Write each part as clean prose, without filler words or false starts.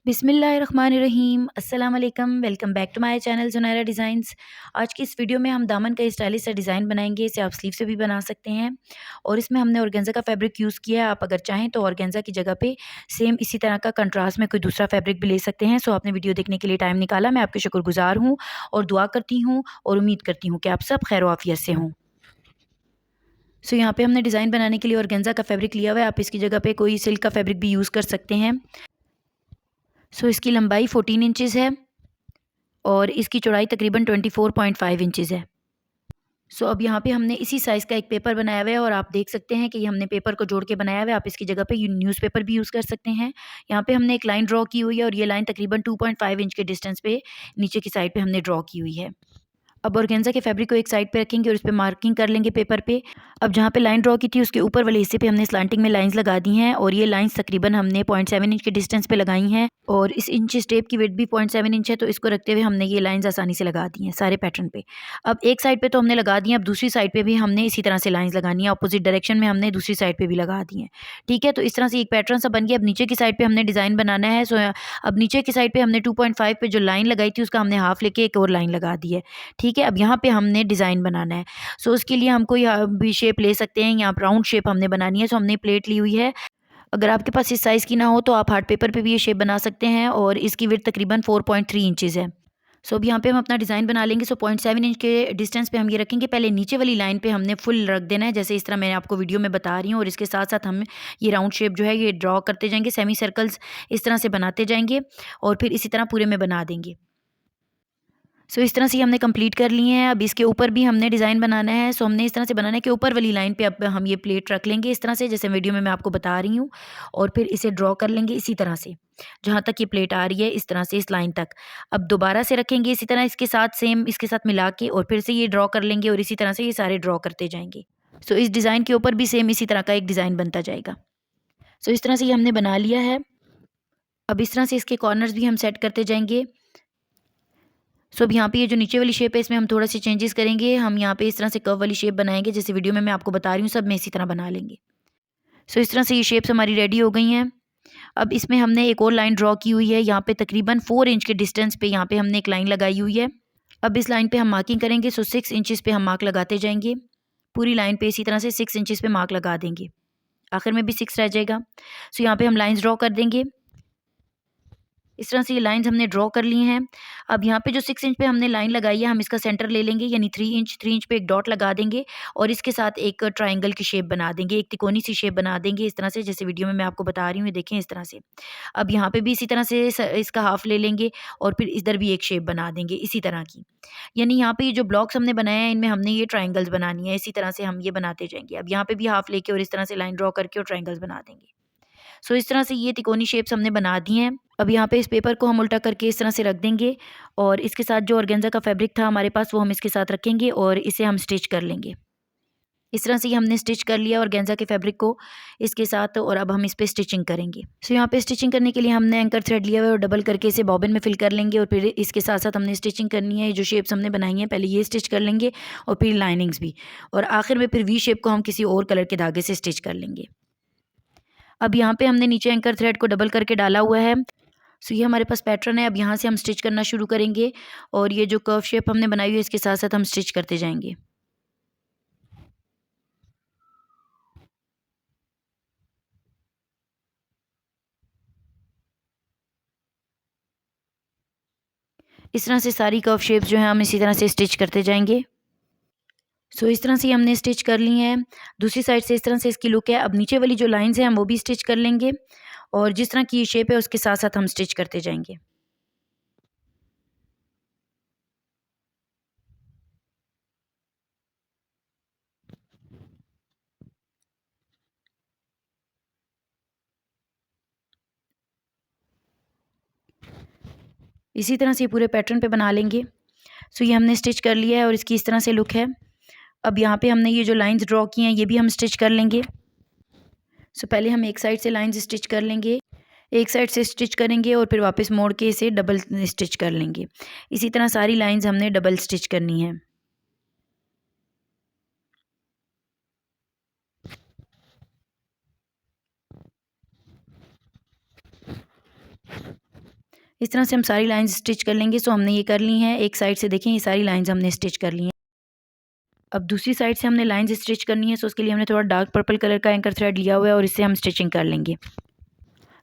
बिस्मिल्लाहिर्रहमानिर्रहीम अस्सलाम वालेकुम। Welcome back to my channel Zunaira designs. आज की इस वीडियो में हम दामन का स्टाइलिश सा डिज़ाइन बनाएंगे। इसे आप स्लीव से भी बना सकते हैं और इसमें हमने ऑर्गेन्जा का फैब्रिक यूज़ किया है। आप अगर चाहें तो ऑर्गेन्जा की जगह पे सेम इसी तरह का कंट्रास्ट में कोई दूसरा फैब्रिक भी ले सकते हैं। सो आपने वीडियो देखने के लिए टाइम निकाला, मैं आपकी शुक्रगुजार हूँ और दुआ करती हूँ और उम्मीद करती हूँ कि आप सब खैर आफियत से हों। सो यहाँ पे हमने डिज़ाइन बनाने के लिए ऑर्गेन्जा का फैब्रिक लिया हुआ है। आप इसकी जगह पे कोई सिल्क का फैब्रिक भी यूज़ कर सकते हैं। सो इसकी लंबाई 14 इंचज़ है और इसकी चौड़ाई तकरीबन 24.5 इंचज़ है। सो अब यहाँ पे हमने इसी साइज़ का एक पेपर बनाया हुआ है और आप देख सकते हैं कि ये हमने पेपर को जोड़ के बनाया हुआ है। आप इसकी जगह पे न्यूज़पेपर भी यूज़ कर सकते हैं। यहाँ पे हमने एक लाइन ड्रॉ की हुई है और ये लाइन तकरीबन 2.5 इंच के डिस्टेंस पे नीचे की साइड पे हमने ड्रॉ की हुई है। अब ऑर्गेन्जा के फैब्रिक को एक साइड पे रखेंगे और इस पे मार्किंग कर लेंगे पेपर पे। अब जहाँ पे लाइन ड्रॉ की थी उसके ऊपर वाले हिस्से पे हमने स्लांटिंग में लाइंस लगा दी हैं और ये लाइंस तकरीबन हमने 0.7 इंच के डिस्टेंस पे लगाई हैं और इस इंच टेप की विड्थ भी 0.7 इंच है, तो इसको रखते हुए हमने ये लाइंस आसानी से लगा दी हैं सारे पैटर्न पे। अब एक साइड पे तो हमने लगा दी है, अब दूसरी साइड पे भी हमने इसी तरह से लाइंस लगानी है। अपोजिट डायरेक्शन में हमने दूसरी साइड पे भी लगा दी हैं। ठीक है, तो इस तरह से एक पैटर्न सा बन गया। अब नीचे की साइड पे हमने डिज़ाइन बनाना है। सो अब नीचे की साइड पे हमने 2.5 पे जो लाइन लगाई थी उसका हमने हाफ लेके एक और लाइन लगा दी है। ठीक है, अब यहाँ पे हमने डिज़ाइन बनाना है। सो उसके लिए हम कोई भी शेप ले सकते हैं। यहाँ राउंड शेप हमने बनानी है। सो हमने प्लेट ली हुई है। अगर आपके पास इस साइज़ की ना हो तो आप हार्ट पेपर पे भी ये शेप बना सकते हैं और इसकी विड्थ तकरीबन 4.3 इंचज़ है। सो अब यहाँ पे हम अपना डिज़ाइन बना लेंगे। सो 0.7 इंच के डिस्टेंस पे हम ये रखेंगे। पहले नीचे वाली लाइन पे हमने फुल रख देना है, जैसे इस तरह मैं आपको वीडियो में बता रही हूँ, और इसके साथ साथ हम ये राउंड शेप जो है ये ड्रॉ करते जाएंगे। सेमी सर्कल्स इस तरह से बनाते जाएंगे और फिर इसी तरह पूरे में बना देंगे। सो इस तरह से ये हमने कंप्लीट कर लिए हैं। अब इसके ऊपर भी हमने डिज़ाइन बनाना है। सो हमने इस तरह से बनाना है कि ऊपर वाली लाइन पे अब हम ये प्लेट रख लेंगे इस तरह से, जैसे वीडियो में मैं आपको बता रही हूँ, और फिर इसे ड्रॉ कर लेंगे इसी तरह से, जहाँ तक ये प्लेट आ रही है इस तरह से इस लाइन तक। अब दोबारा से रखेंगे इसी तरह इसके साथ, सेम इसके साथ मिला के, और फिर से ये ड्रॉ कर लेंगे और इसी तरह से ये सारे ड्रॉ करते जाएंगे। सो इस डिज़ाइन के ऊपर भी सेम इसी तरह का एक डिज़ाइन बनता जाएगा। सो इस तरह से ये हमने बना लिया है। अब इस तरह से इसके कॉर्नर्स भी हम सेट करते जाएंगे। सो अब यहाँ पे ये जो नीचे वाली शेप है इसमें हम थोड़ा सी चेंजेस करेंगे। हम यहाँ पे इस तरह से कर्व वाली शेप बनाएंगे, जैसे वीडियो में मैं आपको बता रही हूँ, सब में इसी तरह बना लेंगे। सो इस तरह से ये शेप्स हमारी रेडी हो गई हैं। अब इसमें हमने एक और लाइन ड्रॉ की हुई है। यहाँ पे तकरीबन 4 इंच के डिस्टेंस पे यहाँ पे हमने एक लाइन लगाई हुई है। अब इस लाइन पे हम मार्किंग करेंगे। सो 6 इंचज़ पे हम मार्क लगाते जाएंगे। पूरी लाइन पे इसी तरह से 6 इंचज़ पे मार्क लगा देंगे। आखिर में भी 6 रह जाएगा। सो यहाँ पे हम लाइन्स ड्रॉ कर देंगे। इस तरह से ये लाइन्स हमने ड्रॉ कर ली हैं। अब यहाँ पे जो 6 इंच पे हमने लाइन लगाई है, हम इसका सेंटर ले लेंगे, यानी 3 इंच पे एक डॉट लगा देंगे और इसके साथ एक ट्रायंगल की शेप बना देंगे, एक तिकोनी सी शेप बना देंगे इस तरह से, जैसे वीडियो में मैं आपको बता रही हूँ, ये देखें इस तरह से। अब यहाँ पे भी इसी तरह से इसका हाफ ले लेंगे और फिर इधर भी एक शेप बना देंगे इसी तरह की। यानी यहाँ पे ये जो ब्लॉक्स हमने बनाए हैं इनमें हमने ये ट्रायंगल्स बनानी है, इसी तरह से हम ये बनाते जाएंगे। अब यहाँ पे भी हाफ लेके और इस तरह से लाइन ड्रॉ करके और ट्रायंगल्स बना देंगे। सो इस तरह से ये तिकोनी शेप्स हमने बना दी हैं। अब यहाँ पे इस पेपर को हम उल्टा करके इस तरह से रख देंगे और इसके साथ जो ऑर्गेन्जा का फैब्रिक था हमारे पास वो हम इसके साथ रखेंगे और इसे हम स्टिच कर लेंगे। इस तरह से ये हमने स्टिच कर लिया ऑर्गेन्जा के फैब्रिक को इसके साथ, और अब हम इस पे स्टिचिंग करेंगे। सो यहाँ पे स्टिचिंग करने के लिए हमने एंकर थ्रेड लिया हुआ है और डबल करके इसे बॉबिन में फिल कर लेंगे और फिर इसके साथ साथ हमने स्टिचिंग करनी है। जो शेप्स हमने बनाई हैं पहले ये स्टिच कर लेंगे और फिर लाइनिंग्स भी, और आखिर में फिर वी शेप को हम किसी और कलर के धागे से स्टिच कर लेंगे। अब यहाँ पे हमने नीचे एंकर थ्रेड को डबल करके डाला हुआ है। सो ये हमारे पास पैटर्न है। अब यहाँ से हम स्टिच करना शुरू करेंगे और ये जो कर्व शेप हमने बनाई हुई है इसके साथ साथ हम स्टिच करते जाएंगे। इस तरह से सारी कर्व शेप्स जो है हम इसी तरह से स्टिच करते जाएंगे। सो इस तरह से ये हमने स्टिच कर ली हैं। दूसरी साइड से इस तरह से इसकी लुक है। अब नीचे वाली जो लाइंस हैं हम वो भी स्टिच कर लेंगे और जिस तरह की ये शेप है उसके साथ साथ हम स्टिच करते जाएंगे। इसी तरह से ये पूरे पैटर्न पे बना लेंगे। सो ये हमने स्टिच कर लिया है और इसकी इस तरह से लुक है। अब यहाँ पे हमने ये जो लाइंस ड्रॉ की हैं ये भी हम स्टिच कर लेंगे। सो पहले हम एक साइड से लाइंस स्टिच कर लेंगे, एक साइड से स्टिच करेंगे और फिर वापस मोड़ के इसे डबल स्टिच कर लेंगे। इसी तरह सारी लाइंस हमने डबल स्टिच करनी है। इस तरह से हम सारी लाइंस स्टिच कर लेंगे। सो हमने ये कर ली हैं, एक साइड से देखें ये सारी लाइंस हमने स्टिच कर ली हैं। अब दूसरी साइड से हमने लाइंस स्टिच करनी है। सो उसके लिए हमने थोड़ा डार्क पर्पल कलर का एंकर थ्रेड लिया हुआ है और इससे हम स्टिचिंग कर लेंगे।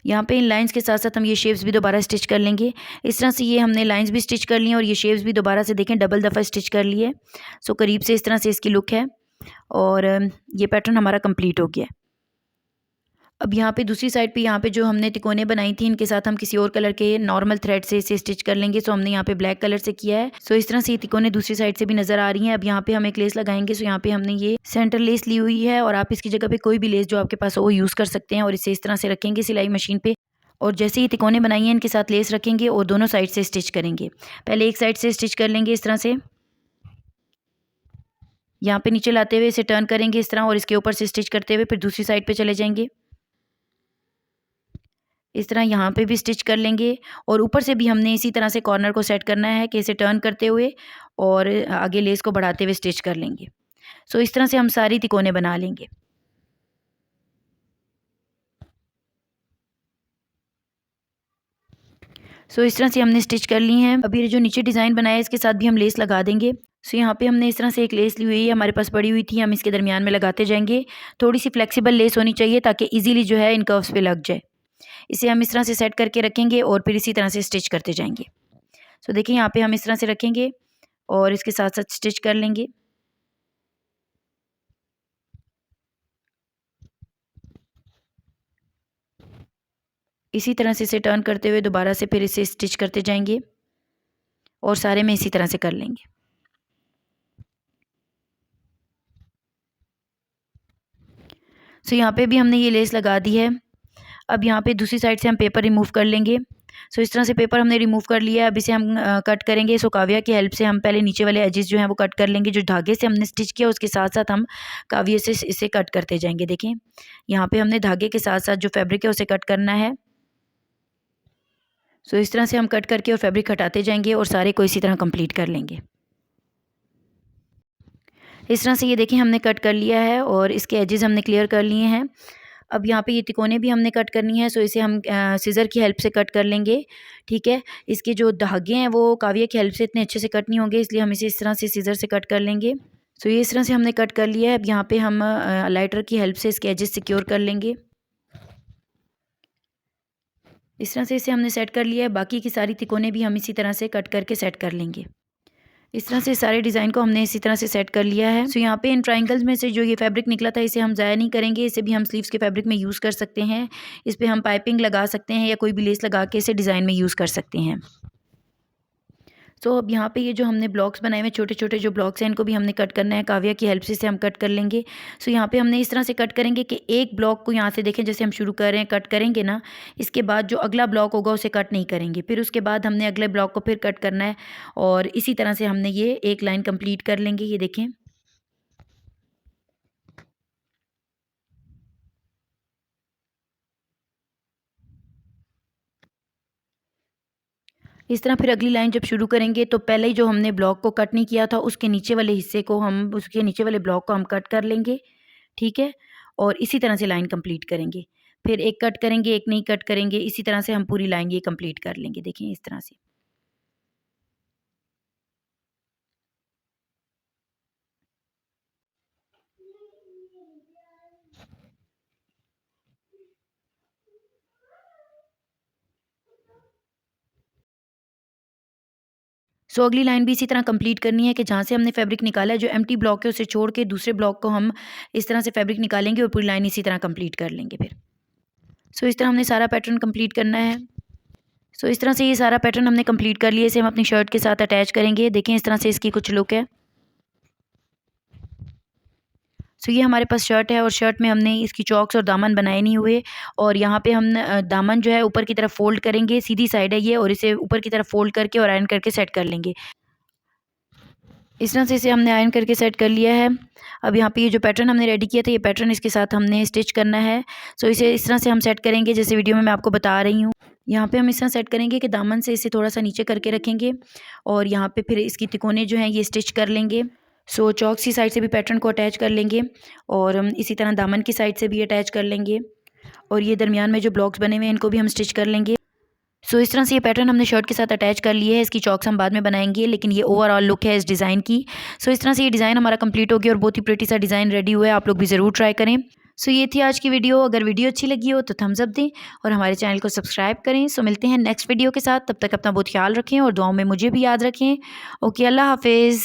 यहाँ पे इन लाइंस के साथ साथ हम ये शेप्स भी दोबारा स्टिच कर लेंगे। इस तरह से ये हमने लाइंस भी स्टिच कर ली हैं और ये शेप्स भी दोबारा से देखें डबल दफ़ा स्टिच कर लिए। सो करीब से इस तरह से इसकी लुक है और ये पैटर्न हमारा कंप्लीट हो गया है। अब यहाँ पे दूसरी साइड पे यहाँ पे जो हमने तिकोने बनाई थी इनके साथ हम किसी और कलर के नॉर्मल थ्रेड से इसे स्टिच कर लेंगे। सो हमने यहाँ पे ब्लैक कलर से किया है। सो इस तरह से ये तिकोने दूसरी साइड से भी नज़र आ रही हैं। अब यहाँ पे हम एक लेस लगाएंगे। सो यहाँ पे हमने ये सेंटर लेस ली हुई है और आप इसकी जगह पे कोई भी लेस जो आपके पास हो वो यूज़ कर सकते हैं और इसे इस तरह से रखेंगे सिलाई मशीन पे और जैसे ही तिकोने बनाई हैं इनके साथ लेस रखेंगे और दोनों साइड से स्टिच करेंगे। पहले एक साइड से स्टिच कर लेंगे इस तरह से, यहाँ पे नीचे लाते हुए इसे टर्न करेंगे इस तरह और इसके ऊपर से स्टिच करते हुए फिर दूसरी साइड पे चले जाएंगे। इस तरह यहाँ पे भी स्टिच कर लेंगे और ऊपर से भी हमने इसी तरह से कॉर्नर को सेट करना है कि इसे टर्न करते हुए और आगे लेस को बढ़ाते हुए स्टिच कर लेंगे। सो इस तरह से हम सारी तिकोने बना लेंगे। सो इस तरह से हमने स्टिच कर ली हैं। अभी जो नीचे डिज़ाइन बनाया है इसके साथ भी हम लेस लगा देंगे। सो यहाँ पे हमने इस तरह से एक लेस ली हुई है, हमारे पास पड़ी हुई थी, हम इसके दरमियान में लगाते जाएंगे। थोड़ी सी फ्लेक्सिबल लेस होनी चाहिए ताकि इजीली जो है इन कर्व्स पे लग जाए। इसे हम इस तरह से सेट करके रखेंगे और फिर इसी तरह से स्टिच करते जाएंगे। सो देखिए यहाँ पे हम इस तरह से रखेंगे और इसके साथ साथ स्टिच कर लेंगे। इसी तरह से इसे टर्न करते हुए दोबारा से फिर इसे स्टिच करते जाएंगे और सारे में इसी तरह से कर लेंगे। सो यहाँ पे भी हमने ये लेस लगा दी है। अब यहाँ पे दूसरी साइड से हम पेपर रिमूव कर लेंगे। सो इस तरह से पेपर हमने रिमूव कर लिया है। अब इसे हम कट करेंगे। सो काविया की हेल्प से हम पहले नीचे वाले एजेस जो हैं वो कट कर लेंगे। जो धागे से हमने स्टिच किया उसके साथ साथ हम काविया से इसे कट करते जाएंगे। देखें यहाँ पे हमने धागे के साथ साथ जो फैब्रिक है उसे कट करना है। सो इस तरह से हम कट करके और फैब्रिक हटाते जाएंगे और सारे को इसी तरह कंप्लीट कर लेंगे। इस तरह से ये देखें हमने कट कर लिया है और इसके एजेस हमने क्लियर कर लिए हैं। अब यहाँ पे ये तिकोने भी हमने कट करनी है। सो इसे हम सीज़र की हेल्प से कट कर लेंगे। ठीक है, इसके जो धागे हैं वो काविया की हेल्प से इतने अच्छे से कट नहीं होंगे, इसलिए हम इसे इस तरह से सीज़र से कट कर लेंगे। सो ये इस तरह से हमने कट कर लिया है। अब यहाँ पे हम लाइटर की हेल्प से इसके एजेस सिक्योर कर लेंगे। इस तरह से इसे हमने सेट कर लिया है। बाकी की सारी तिकोने भी हम इसी तरह से कट करके सेट कर लेंगे। इस तरह से सारे डिज़ाइन को हमने इसी तरह से सेट कर लिया है। सो यहाँ पे इन ट्रायंगल्स में से जो ये फैब्रिक निकला था इसे हम ज़ाया नहीं करेंगे, इसे भी हम स्लीव्स के फैब्रिक में यूज़ कर सकते हैं। इस पे हम पाइपिंग लगा सकते हैं या कोई भी लेस लगा के इसे डिज़ाइन में यूज़ कर सकते हैं। सो अब यहाँ पे ये जो हमने ब्लॉक्स बनाए हुए छोटे छोटे जो ब्लॉक्स हैं इनको भी हमने कट करना है। काव्या की हेल्प से इसे हम कट कर लेंगे। सो यहाँ पे हमने इस तरह से कट करेंगे कि एक ब्लॉक को यहाँ से देखें जैसे हम शुरू कर रहे हैं कट करेंगे ना, इसके बाद जो अगला ब्लॉक होगा उसे कट नहीं करेंगे। फिर उसके बाद हमने अगले ब्लॉक को फिर कट करना है और इसी तरह से हमने ये एक लाइन कंप्लीट कर लेंगे। ये देखें इस तरह फिर अगली लाइन जब शुरू करेंगे तो पहले ही जो हमने ब्लॉक को कट नहीं किया था उसके नीचे वाले हिस्से को हम उसके नीचे वाले ब्लॉक को हम कट कर लेंगे। ठीक है, और इसी तरह से लाइन कंप्लीट करेंगे। फिर एक कट करेंगे एक नहीं कट करेंगे, इसी तरह से हम पूरी लाइन ये कंप्लीट कर लेंगे। देखिए इस तरह से। सो अगली लाइन भी इसी तरह कंप्लीट करनी है कि जहाँ से हमने फैब्रिक निकाला है जो एम्प्टी ब्लॉक है उसे छोड़ के दूसरे ब्लॉक को हम इस तरह से फैब्रिक निकालेंगे और पूरी लाइन इसी तरह कंप्लीट कर लेंगे फिर। सो इस तरह हमने सारा पैटर्न कंप्लीट करना है। सो इस तरह से ये सारा पैटर्न हमने कंप्लीट कर लिया। इसे हम अपनी शर्ट के साथ अटैच करेंगे। देखें इस तरह से इसकी कुछ लुक है। सो ये हमारे पास शर्ट है और शर्ट में हमने इसकी चॉक्स और दामन बनाए नहीं हुए और यहाँ पे हम दामन जो है ऊपर की तरफ फोल्ड करेंगे। सीधी साइड है ये और इसे ऊपर की तरफ फोल्ड करके और आयरन करके सेट कर लेंगे। इस तरह से इसे हमने आयरन करके सेट कर लिया है। अब यहाँ पे ये जो पैटर्न हमने रेडी किया था ये पैटर्न इसके साथ हमने स्टिच करना है। सो इसे इस तरह से हम सेट करेंगे जैसे वीडियो में मैं आपको बता रही हूँ। यहाँ पे हम इस तरह सेट करेंगे कि दामन से इसे थोड़ा सा नीचे करके रखेंगे और यहाँ पे फिर इसकी तिकोने जो हैं ये स्टिच कर लेंगे। सो चौक सी साइड से भी पैटर्न को अटैच कर लेंगे और हम इसी तरह दामन की साइड से भी अटैच कर लेंगे और ये दरमियान में जो ब्लॉक्स बने हुए हैं इनको भी हम स्टिच कर लेंगे। सो इस तरह से ये पैटर्न हमने शर्ट के साथ अटैच कर लिए है। इसकी चॉक्स हम बाद में बनाएंगे, लेकिन ये ओवरऑल लुक है इस डिज़ाइन की। सो इस तरह से ये डिज़ाइन हमारा कंप्लीट हो गया और बहुत ही प्रिटी सा डिज़ाइन रेडी हुआ है। आप लोग भी ज़रूर ट्राई करें। सो ये थी आज की वीडियो। अगर वीडियो अच्छी लगी हो तो थम्स अप दें और हमारे चैनल को सब्सक्राइब करें। सो मिलते हैं नेक्स्ट वीडियो के साथ। तब तक अपना बहुत ख्याल रखें और दुआओं में मुझे भी याद रखें। ओके, अल्लाह हाफिज़।